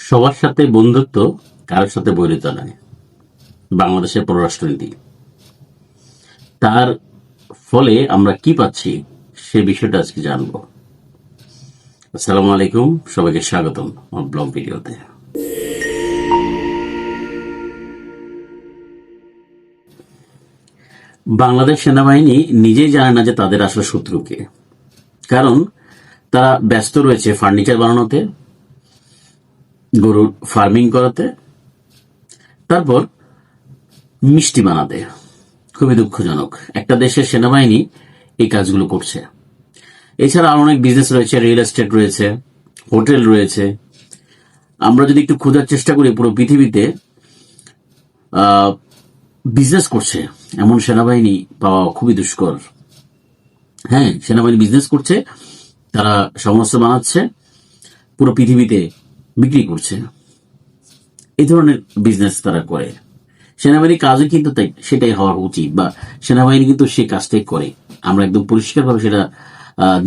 সবার সাথে বন্ধুত্ব, কারোর সাথে বৈরিতা নয়। বাংলাদেশের পররাষ্ট্রনীতি, তার ফলে আমরা কি পাচ্ছি সে বিষয়টা আজকে জানবো। আসসালামু আলাইকুম, সবাইকে স্বাগতম আমার ব্লগ ভিডিওতে। বাংলাদেশ সেনাবাহিনী নিজেই জানে না যে তাদের আসলে শত্রুকে, কারণ তারা ব্যস্ত রয়েছে ফার্নিচার বানানোতে, গরুর ফার্মিং করাতে, তারপর মিষ্টি বানাতে। খুবই দুঃখজনক, একটা দেশের সেনাবাহিনী এই কাজগুলো করছে। এছাড়া আরো অনেক বিজনেস রয়েছে, রিয়েল এস্টেট রয়েছে, হোটেল রয়েছে। আমরা যদি একটু খোঁজার চেষ্টা করি, পুরো পৃথিবীতে বিজনেস করছে এমন সেনাবাহিনী পাওয়া খুবই দুষ্কর। হ্যাঁ, সেনাবাহিনী বিজনেস করছে, তারা সমস্যা বানাচ্ছে, পুরো পৃথিবীতে বিক্রি করছে। এই ধরনের বিজনেস তারা করে। সেনাবাহিনীর কাজও কিন্তু তাই সেটাই হওয়া উচিত, বা সেনাবাহিনী কিন্তু সেই কাজটাই করে। আমরা একদম পরিষ্কারভাবে সেটা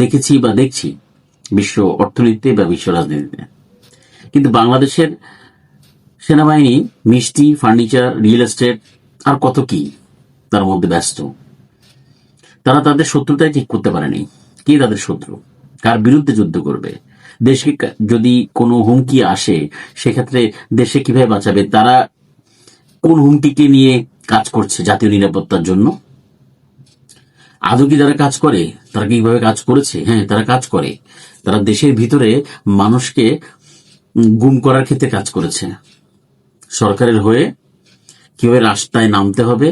দেখেছি বা দেখছি বিশ্ব অর্থনীতিতে বা বিশ্ব রাজনীতিতে। কিন্তু বাংলাদেশের সেনাবাহিনী মিষ্টি, ফার্নিচার, রিয়েল এস্টেট আর কত কি তার মধ্যে ব্যস্ত। তারা তাদের শত্রুতাই ঠিক করতে পারেনি। কে তাদের শত্রু, কার বিরুদ্ধে যুদ্ধ করবে, দেশকে যদি কোনো হুমকি আসে সেক্ষেত্রে দেশে কিভাবে বাঁচাবে, তারা কোন হুমকিকে নিয়ে কাজ করছে জাতীয় নিরাপত্তার জন্য। আদৌ কি তারা কাজ করে? তারা কিভাবে কাজ করেছে? হ্যাঁ, তারা কাজ করে। তারা দেশের ভিতরে মানুষকে গুম করার ক্ষেত্রে কাজ করেছে। সরকারের হয়ে কিভাবে রাস্তায় নামতে হবে,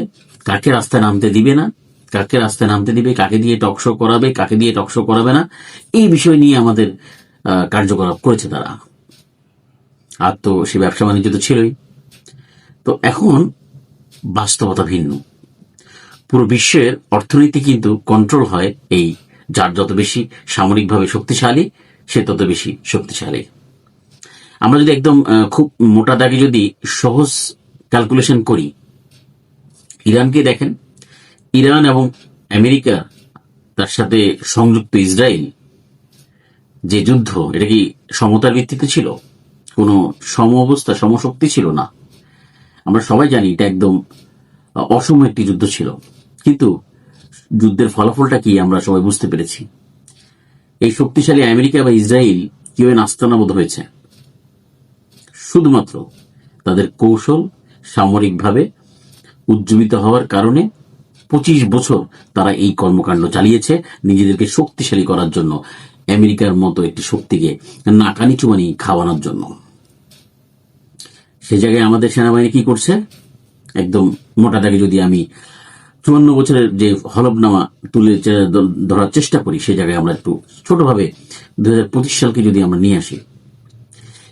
কাকে রাস্তায় নামতে দিবে না, কাকে রাস্তায় নামতে দিবে, কাকে দিয়ে টকশো করাবে, কাকে দিয়ে টকশো করাবে না, এই বিষয় নিয়ে আমাদের কার্যকলাপ করেছে তারা। আর তো সে ব্যবসা বাণিজ্য তো ছিলই। তো এখন বাস্তবতা ভিন্ন। পুরো বিশ্বের অর্থনীতি কিন্তু কন্ট্রোল হয় এই, যার যত বেশি সামরিকভাবে শক্তিশালী সে তত বেশি শক্তিশালী। আমরা যদি একদম খুব মোটা দাগে যদি সহজ ক্যালকুলেশন করি, ইরানকে দেখেন। ইরান এবং আমেরিকা, তার সাথে সংযুক্ত ইসরায়েল, যে যুদ্ধ, এটা কি সমতার ভিত্তিতে ছিল? কোনো সম অবস্থা, সমশক্তি ছিল না। আমরা সবাই জানি এটা একদম অসম একটি যুদ্ধ ছিল। কিন্তু যুদ্ধের ফলাফলটা কি আমরা সবাই বুঝতে পেরেছি। এই শক্তিশালী আমেরিকা বা ইসরায়েল কিভাবে নাস্তানাবুদ হয়েছে? শুধুমাত্র তাদের কৌশল, সামরিকভাবে উজ্জীবিত হওয়ার কারণে 25 বছর তারা এই কর্মকাণ্ড চালিয়েছে নিজেদেরকে শক্তিশালী করার জন্য, আমেরিকার মতো একটি শক্তিকে নাকানি চুবানি খাওয়ানোর জন্য। সে জায়গায় আমাদের সেনাবাহিনী কি করছে? একদম মোটা দাগে যদি আমি 54 বছরের যে হলফনামা তুলে ধরার চেষ্টা করি, সে জায়গায় আমরা একটু ছোটভাবে 2025 সালকে যদি আমরা নিয়ে আসি।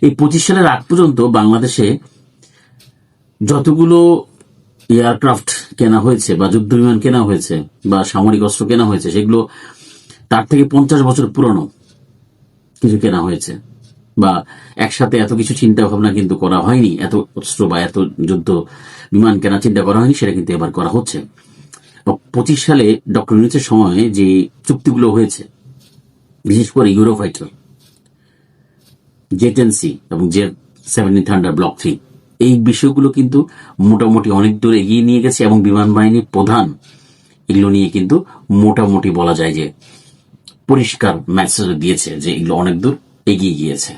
এই 25 সালের আগ পর্যন্ত বাংলাদেশে যতগুলো এয়ারক্রাফট কেনা হয়েছে বা যুদ্ধ বিমান কেনা হয়েছে বা সামরিক অস্ত্র কেনা হয়েছে, সেগুলো তার থেকে 50 বছর পুরনো কিছু কেনা হয়েছে। বা একসাথে এত কিছু চিন্তা ভাবনা কিন্তু করা হয়নি, এত অস্ত্র বা এত যুদ্ধ বিমান কেনা চিন্তা করা হয়নি, সেটা কিন্তু এবার করা হচ্ছে। 25 সালে ডক্টর ইউনূসের সময়ে যে চুক্তিগুলো হয়েছে, বিশেষ করে ইউরোফাইটার, J-10C এবং J-17 থান্ডার ব্লক 3, এই বিষয়গুলো কিন্তু মোটামুটি অনেক দূর এগিয়ে নিয়ে গেছে এবং বিমান বাহিনীর প্রধান এগুলো নিয়ে কিন্তু মোটামুটি বলা যায় যে পরিষ্কার মেসেজ দিয়েছে যে এগুলো অনেক দূর এগিয়ে গিয়েছে।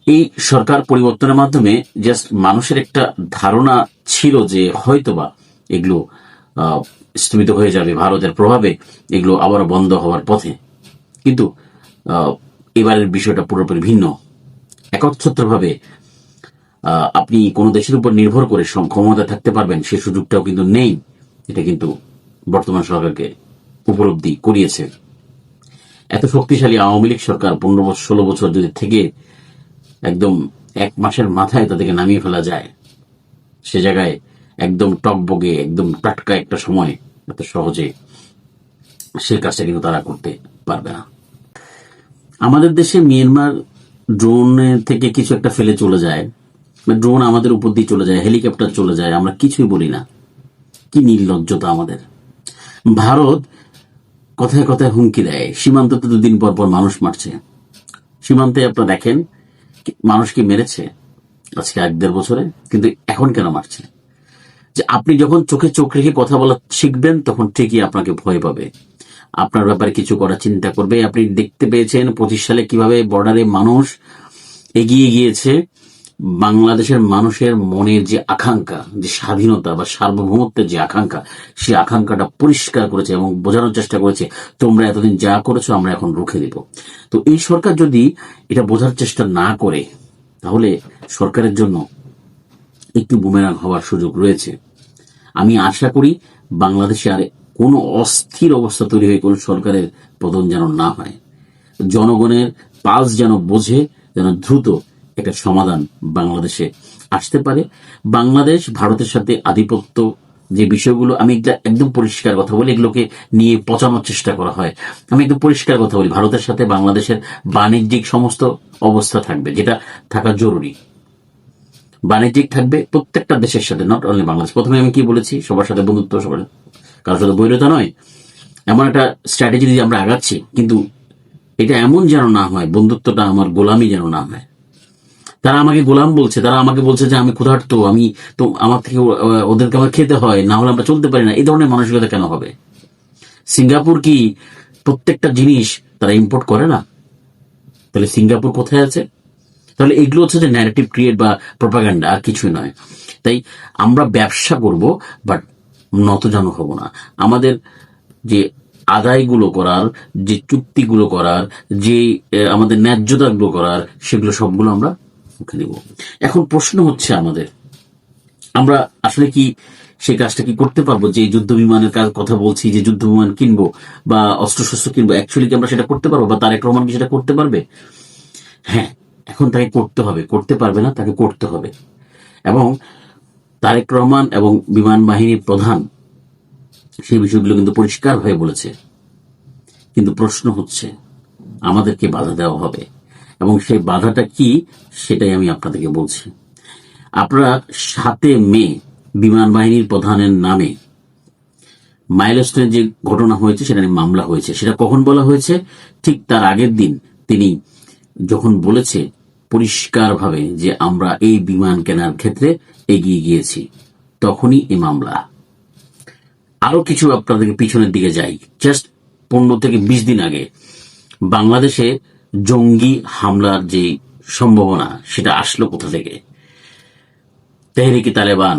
এই সরকার পরিবর্তনের মাধ্যমে জাস্ট মানুষের একটা ধারণা ছিল যে হয়তোবা এগুলো স্থগিত হয়ে যাবে, ভারতের প্রভাবে এগুলো আবারও বন্ধ হওয়ার পথে। কিন্তু এবারের বিষয়টা পুরোপুরি ভিন্ন। একচ্ছত্রভাবে আপনি কোনো দেশের উপর নির্ভর করে ক্ষমতা থাকতে পারবেন সে সুযোগটাও কিন্তু নেই। এটা কিন্তু বর্তমান সরকারকে উপলব্ধি করিয়েছে। এত শক্তিশালী আওয়ামী লীগ সরকার 15-16 বছর যদি থেকে একদম 1 মাসের মাথায় তাদেরকে নামিয়ে ফেলা যায়, সে জায়গায় একদম টকবগে একদম টাটকা একটা সময় এত সহজে সে কাজটা কিন্তু তারা করতে পারবে না। আমাদের দেশে মিয়ানমার ড্রোন থেকে কিছু একটা ফেলে চলে যায়, ড্রোন আমাদের উপর দিয়ে চলে যায়, হেলিকপ্টার চলে যায়, আমরা কিছুই বলি না। কি নির্লজ্জতা আমাদের। ভারত কথায় কথায় হুমকি দেয়, সীমান্ততে 2 দিন পর পর মানুষ মারছে। সীমান্তে আপনারা দেখেন মানুষ কি মেরেছে আজকে 1-1.5 বছরে? কিন্তু এখন কেন মারছে? যে আপনি যখন চোখে চোখ রেখে কথা বলা শিখবেন, তখন ঠিকই আপনাকে ভয় পাবে, আপনার ব্যাপারে কিছু করার চিন্তা করবে। আপনি দেখতে পেয়েছেন 25 সালে কিভাবে বর্ডারে মানুষ এগিয়ে গিয়েছে। বাংলাদেশের মানুষের মনের যে আকাঙ্ক্ষা, যে স্বাধীনতা বা সার্বভৌমত্বের যে আকাঙ্ক্ষা, সেই আকাঙ্ক্ষাটা পরিষ্কার করেছে এবং বোঝানোর চেষ্টা করেছে, তোমরা এতদিন যা করেছো আমরা এখন রুখে দেব। তো এই সরকার যদি এটা বোঝার চেষ্টা না করে, তাহলে সরকারের জন্য একটু বুমেরাং হওয়ার সুযোগ রয়েছে। আমি আশা করি বাংলাদেশে আর কোনো অস্থির অবস্থা তৈরি হয়ে কোনো সরকারের পতন যেন না হয়। জনগণের পালস যেন বোঝে, যেন দ্রুত একটা সমাধান বাংলাদেশে আসতে পারে। বাংলাদেশ ভারতের সাথে আধিপত্য যে বিষয়গুলো, আমি একদম পরিষ্কার কথা বলি, এগুলোকে নিয়ে পচানোর চেষ্টা করা হয়। আমি একদম পরিষ্কার কথা বলি, ভারতের সাথে বাংলাদেশের বাণিজ্যিক সমস্ত অবস্থা থাকবে, যেটা থাকা জরুরি। বাণিজ্যিক থাকবে প্রত্যেকটা দেশের সাথে, নট অনলি বাংলাদেশ। প্রথমে আমি কি বলেছি, সবার সাথে বন্ধুত্ব, সবার কারোর সাথে বৈরতা নয়, এমন একটা স্ট্র্যাটেজি দিয়ে আমরা আগাচ্ছি। কিন্তু এটা এমন যেন না হয়, বন্ধুত্বটা আমার গোলামি যেন না হয়। তারা আমাকে গোলাম বলছে, তারা আমাকে বলছে যে আমি ক্ষুধার্ত, আমি তো আমার থেকে ওদেরকে আমার খেতে হয়, না হলে আমরা চলতে পারি না। এই ধরনের মানসিকতা কেন হবে? সিঙ্গাপুর কি প্রত্যেকটা জিনিস তারা ইম্পোর্ট করে না? তাহলে সিঙ্গাপুর কোথায় আছে? তাহলে এগুলো হচ্ছে যে ন্যারেটিভ ক্রিয়েট বা প্রপাগান্ডা, আর কিছুই নয়। তাই আমরা ব্যবসা করব, বাট নতজানু হব না। আমাদের যে আদায়গুলো করার, যে চুক্তিগুলো করার, যে আমাদের ন্যায্যতাগুলো করার, সেগুলো সবগুলো আমরা মুখে দিব। এখন প্রশ্ন হচ্ছে আমাদের, আমরা আসলে কি সেই কাজটা কি করতে পারবো? যে যুদ্ধ বিমানের কথা বলছি, যে যুদ্ধ বিমান কিনবো বা অস্ত্রশস্ত্র কিনবো, অ্যাকচুয়ালি কি আমরা সেটা করতে পারবো? বা তারেক রহমান কি সেটা করতে পারবে? হ্যাঁ, এখন তাকে করতে হবে। করতে পারবে না, তাকে করতে হবে। এবং তারেক রহমান এবং বিমান বাহিনীর প্রধান সেই বিষয়গুলো কিন্তু পরিষ্কারভাবে বলেছে। কিন্তু প্রশ্ন হচ্ছে, আমাদেরকে বাধা দেওয়া হবে, এবং সেই বাধাটা কি সেটাই আমি আপনাদেরকে বলছি। আপনারা 7 মে বিমান বাহিনীর প্রধানের নামে মাইলস্টোনের যে ঘটনা হয়েছে, সেটা নিয়ে মামলা হয়েছে। সেটা কখন বলা হয়েছে? ঠিক তার আগের দিন তিনি যখন বলেছে পরিষ্কারভাবে যে আমরা এই বিমান কেনার ক্ষেত্রে এগিয়ে গিয়েছি, তখনই এই মামলা। আরো কিছু আপনাদেরকে পিছনের দিকে যাই, জাস্ট 15 থেকে 20 দিন আগে বাংলাদেশে জঙ্গি হামলার যে সম্ভাবনা, সেটা আসলো কোথা থেকে? তেহরিকে তালেবান,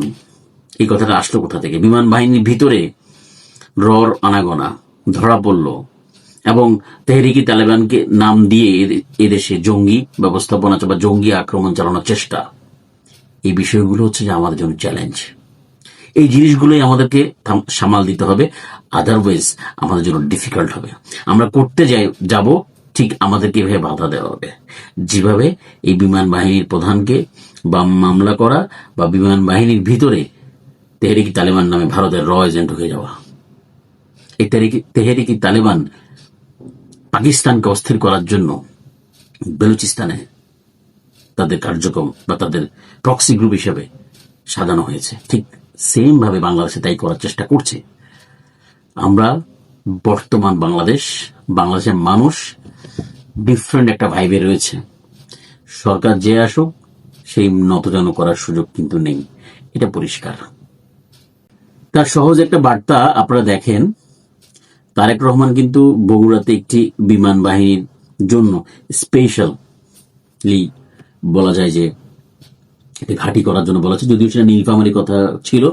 এই কথাটা আসলো কোথা থেকে? বিমান বাহিনীর ভিতরে রর আনাগোনা ধরা পড়ল, এবং তেহরিকি তালেবানকে নাম দিয়ে এদেশে জঙ্গি ব্যবস্থাপনা বা জঙ্গি আক্রমণ চালানোর চেষ্টা। এই বিষয়গুলো হচ্ছে যে আমাদের জন্য চ্যালেঞ্জ। এই জিনিসগুলোই আমাদেরকে সামাল দিতে হবে, আদারওয়াইজ আমাদের জন্য ডিফিকাল্ট হবে। আমরা করতে যাব, ঠিক আমাদেরকে এভাবে বাধা দেওয়া হবে, যেভাবে এই বিমান বাহিনীর প্রধানকে বা মামলা করা, বা বিমান বাহিনীর ভিতরে তেহরিকি তালেবান নামে ভারতের র এজেন্ট হয়ে যাওয়া। এই তেহরিকি তালেবান পাকিস্তানকে অস্থির করার জন্য বেলুচিস্তানে তাদের কার্যক্রম বা তাদের প্রক্সি গ্রুপ হিসেবে সাজানো হয়েছে। ঠিক সেম ভাবে বাংলাদেশে তাই করার চেষ্টা করছে। আমরা বর্তমান বাংলাদেশের মানুষ ডিফারেন্ট একটা ভাইবে রয়েছে। সরকার যে আসুক, সেই নতজানু করার সুযোগ কিন্তু নেই, এটা পরিষ্কার। তার সহজ একটা বার্তা আপনারা দেখেন, তারেক রহমান কিন্তু বগুড়াতে একটি বিমান বাহিনীর জন্য স্পেশালি বলা যায় যে একটি ঘাঁটি করার জন্য বলা হচ্ছে, যদিও সেটা নীলফামারীর কথা ছিল,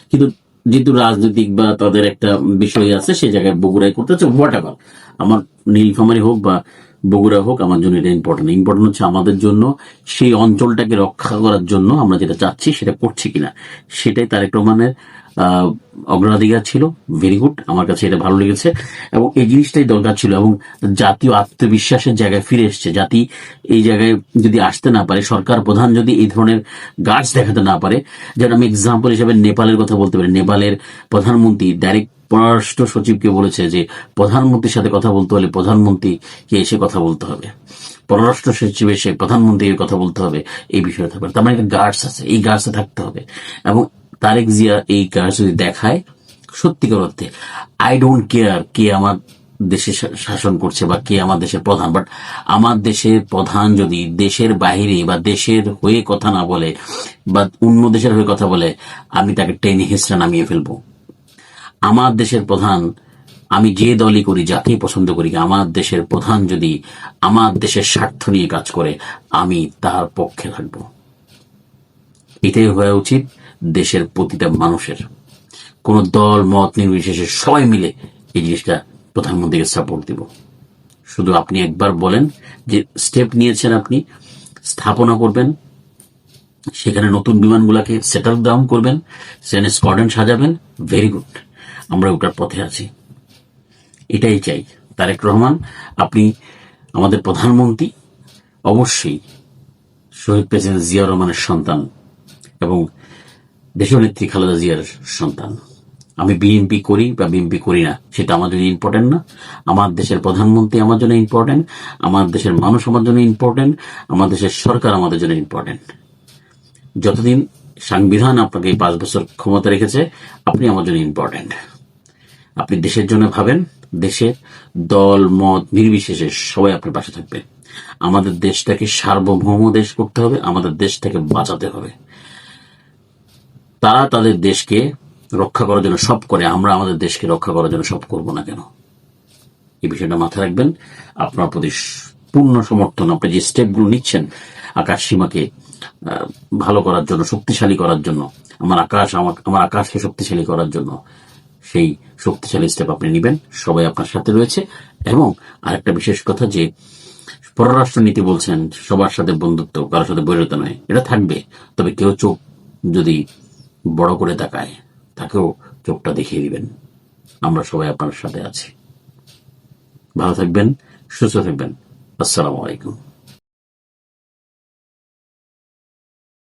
কিন্তু যেহেতু রাজনৈতিক বা তাদের একটা বিষয় আছে, সেই জায়গায় বগুড়ায় করতে হচ্ছে। হোয়াটএভার, আমার নীলফামারী হোক বা বগুড়া হোক, আমার জন্য এটা ইম্পর্টেন্ট হচ্ছে আমাদের জন্য সেই অঞ্চলটাকে রক্ষা করার জন্য আমরা যেটা চাচ্ছি সেটা করছি কিনা, সেটাই তারেক রহমানের অগ্রাধিকার ছিল। ভেরি গুড, আমার কাছে এটা ভালো লেগেছে, এবং এই জিনিসটাই দরকার ছিল। এবং জাতীয় আত্মবিশ্বাসের জায়গায় ফিরে এসছে। জাতি এই জায়গায় যদি আসতে না পারে, সরকার প্রধান যদি এই ধরনের গাছ দেখাতে না পারে, যেন আমি এক্সাম্পল হিসেবে নেপালের কথা বলতে পারি। নেপালের প্রধানমন্ত্রী ডাইরেক্ট পররাষ্ট্র সচিবকে বলেছে যে প্রধানমন্ত্রীর সাথে কথা বলতে হলে প্রধানমন্ত্রীকে এসে কথা বলতে হবে, পররাষ্ট্র সচিব এসে প্রধানমন্ত্রীর কথা বলতে হবে, এই বিষয়ে থাকবে। তার মানে একটা গার্ডস আছে, এই গার্ডসে থাকতে হবে। এবং তারেক জিয়া এই গার্ডস যদি দেখায় সত্যিকার অর্থে, আই ডোন্ট কেয়ার কে আমার দেশে শাসন করছে বা কে আমার দেশের প্রধান, বাট আমার দেশের প্রধান যদি দেশের বাইরে বা দেশের হয়ে কথা না বলে বা অন্য দেশের হয়ে কথা বলে, আমি তাকে টেনে হেসড়ে নামিয়ে ফেলবো। আমার দেশের প্রধান, আমি যে দলই করি, যাকেই পছন্দ করি, আমার দেশের প্রধান যদি আমার দেশের স্বার্থ নিয়ে কাজ করে, আমি তার পক্ষে থাকবো। এটাই হওয়া উচিত দেশের প্রতিটা মানুষের। কোন দল মত নির্বিশেষে সবাই মিলে এই জিনিসটা প্রধানমন্ত্রীকে সাপোর্ট দিব। শুধু আপনি একবার বলেন যে স্টেপ নিয়েছেন, আপনি স্থাপনা করবেন, সেখানে নতুন বিমানগুলোকে সেটেল ডাউন করবেন, সেখানে স্কোয়াড্রন সাজাবেন, ভেরি গুড, আমরা ওটার পথে আছি। এটাই চাই। তারেক রহমান, আপনি আমাদের প্রধানমন্ত্রী, অবশ্যই শহীদ প্রেসিডেন্ট জিয়াউর রহমানের সন্তান এবং দেশনেত্রী খালেদা জিয়ার সন্তান। আমি বিএনপি করি বা বিএনপি করি না সেটা আমার জন্য ইম্পর্টেন্ট না। আমার দেশের প্রধানমন্ত্রী আমার জন্য ইম্পর্টেন্ট, আমার দেশের মানুষ আমার জন্য ইম্পর্টেন্ট, আমার দেশের সরকার আমাদের জন্য ইম্পর্টেন্ট। যতদিন সংবিধান আপনাকে 5 বছর ক্ষমতা রেখেছে, আপনি আমার জন্য ইম্পর্টেন্ট। আপনি দেশের জন্য ভাবেন, দেশের দল মত নির্বিশেষে সবাই আপনার পাশে থাকবে। আমাদের দেশটাকে সার্বভৌম দেশ করতে হবে, আমাদের দেশটাকে বাঁচাতে হবে। তারা তাদের দেশকে রক্ষা করার জন্য সব করে, আমরা আমাদের দেশকে রক্ষা করার জন্য সব করব না কেন? এই বিষয়টা মাথায় রাখবেন। আপনার প্রতি পূর্ণ সমর্থন। আপনি যে স্টেপগুলো নিচ্ছেন আকাশ সীমাকে ভালো করার জন্য, শক্তিশালী করার জন্য, আমার আকাশকে শক্তিশালী করার জন্য, সেই শক্তিশালী স্টেপ আপনি নেবেন। সবাই আপনার সাথে রয়েছে। এবং আরেকটা বিশেষ কথা, যে পররাষ্ট্র নীতি বলছেন সবার সাথে বন্ধুত্ব, কারোর সাথে বৈরতা নয়, এটা থাকবে। তবে কেউ চোখ যদি বড় করে তাকায়, তাকেও চোখটা দেখিয়ে দিবেন। আমরা সবাই আপনার সাথে আছি। ভালো থাকবেন, সুস্থ থাকবেন। আসসালামু আলাইকুম।